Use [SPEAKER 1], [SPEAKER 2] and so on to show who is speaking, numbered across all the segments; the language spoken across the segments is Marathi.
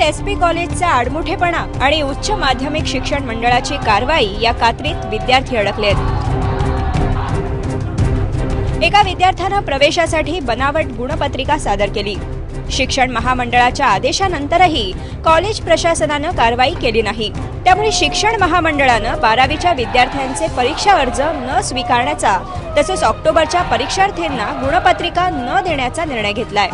[SPEAKER 1] एसपी कॉलेजचा आडमुठेपणा आणि उच्च माध्यमिक शिक्षण मंडळाची कारवाई या कात्रीत विद्यार्थी अडकलेत। एका विद्यार्थ्यानं प्रवेशासाठी बनावट गुणपत्रिका सादर केली। शिक्षण महामंडळाच्या आदेशानंतरही कॉलेज प्रशासनानं कारवाई केली नाही। त्यामुळे शिक्षण महामंडळानं 12वीच्या विद्यार्थ्यांचे परीक्षा अर्ज न स्वीकारण्याचा तसेच ऑक्टोबरच्या परीक्षार्थींना गुणपत्रिका न देण्याचा निर्णय घेतलाय।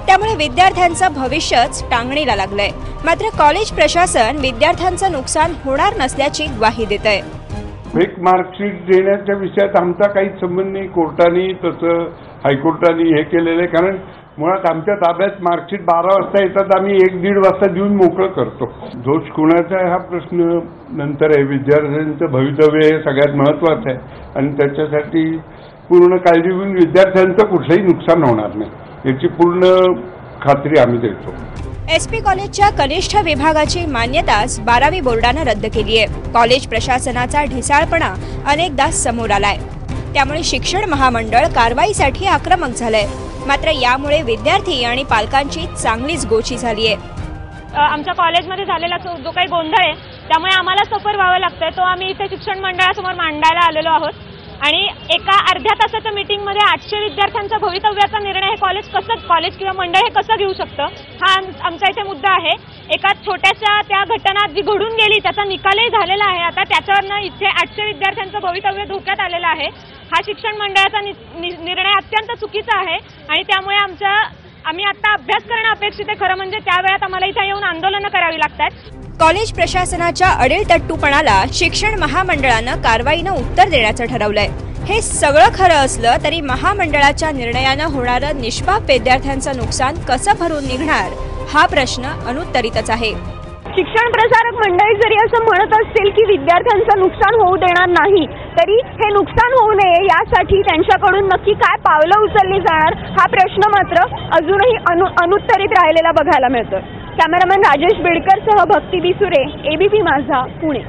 [SPEAKER 1] त्यामुळे विद्यार्थ्यांचं भविष्यच टांगणीला लागलंय। मात्र कॉलेज प्रशासन विद्यार्थ्यांचं नुकसान होणार नसल्याची ग्वाही देतंय।
[SPEAKER 2] फेक मार्कशीट देण्याच्या विषयात आमचा काही संबंध नाही। कोर्टाने तसं हायकोर्टाने हे केलेलं आहे, कारण मुळात आमच्या ताब्यात मार्कशीट 12 वाजता येतात, आम्ही 1-1.5 वाजता देऊन मोकळं करतो। दोष कुणाचा हा प्रश्न नंतर आहे। विद्यार्थ्यांचं भवितव्य हे सगळ्यात महत्त्वाचं आहे आणि त्याच्यासाठी पूर्ण काळजी घेऊन विद्यार्थ्यांचं कुठलंही नुकसान होणार नाही याची पूर्ण खात्री आम्ही देतो।
[SPEAKER 1] एसपी कॉलेजच्या कनिष्ठ विभागाची मान्यताच 12वी बोर्डानं रद्द केली आहे। कॉलेज प्रशासनाचा ढिसाळपणा अनेकदा समोर आलाय। त्यामुळे शिक्षण महामंडळ कारवाईसाठी आक्रमक झालंय। मात्र यामुळे विद्यार्थी आणि पालकांची चांगलीच गोची झाली आहे।
[SPEAKER 3] आमच्या कॉलेजमध्ये झालेला जो काही गोंधळ आहे त्यामुळे आम्हाला सफर व्हावं लागतंय, तो आम्ही इथे शिक्षण मंडळासमोर मांडायला आलेलो आहोत। आणि एका अर्ध्या तासाच्या मीटिंगमध्ये 800 विद्यार्थ्यांच्या भवितव्याचा निर्णय हे कॉलेज किंवा मंडळ हे कसं घेऊ शकतं, हा आमचा इथे मुद्दा आहे। एका छोट्याशा त्या घटना जी घडून गेली त्याचा निकालही झालेला आहे। आता त्याच्यावरनं इथे 800 विद्यार्थ्यांचं भवितव्य धोक्यात आलेलं आहे। हा शिक्षण मंडळाचा निर्णय अत्यंत चुकीचा आहे आणि त्यामुळे आम्ही आता अभ्यास करणं अपेक्षित आहे। खरं म्हणजे त्या वेळात आम्हाला इथे येऊन आंदोलनं करावी लागतात।
[SPEAKER 1] कॉलेज प्रशासनाच्या अडेलतट्टूपणाला शिक्षण महामंडळानं कारवाईनं उत्तर देण्याचं ठरवलंय। हे सगळं खरं असलं तरी महामंडळाच्या निर्णयानं होणारं निष्पाप विद्यार्थ्यांचं नुकसान कसं भरून निघणार हा प्रश्न अनुत्तरितच आहे।
[SPEAKER 4] शिक्षण प्रसारक मंडळी जरी असं म्हणत असतील की विद्यार्थ्यांचं नुकसान होऊ देणार नाही, तरी हे नुकसान होऊ नये यासाठी त्यांच्याकडून नक्की काय पावलं उचलली जाणार हा प्रश्न मात्र अजूनही अनुत्तरित राहिलेला बघायला मिळतोय। कॅमेरामॅन राजेश बिडकर सह भक्ती बिसुरे, एबीपी माझा, पुणे।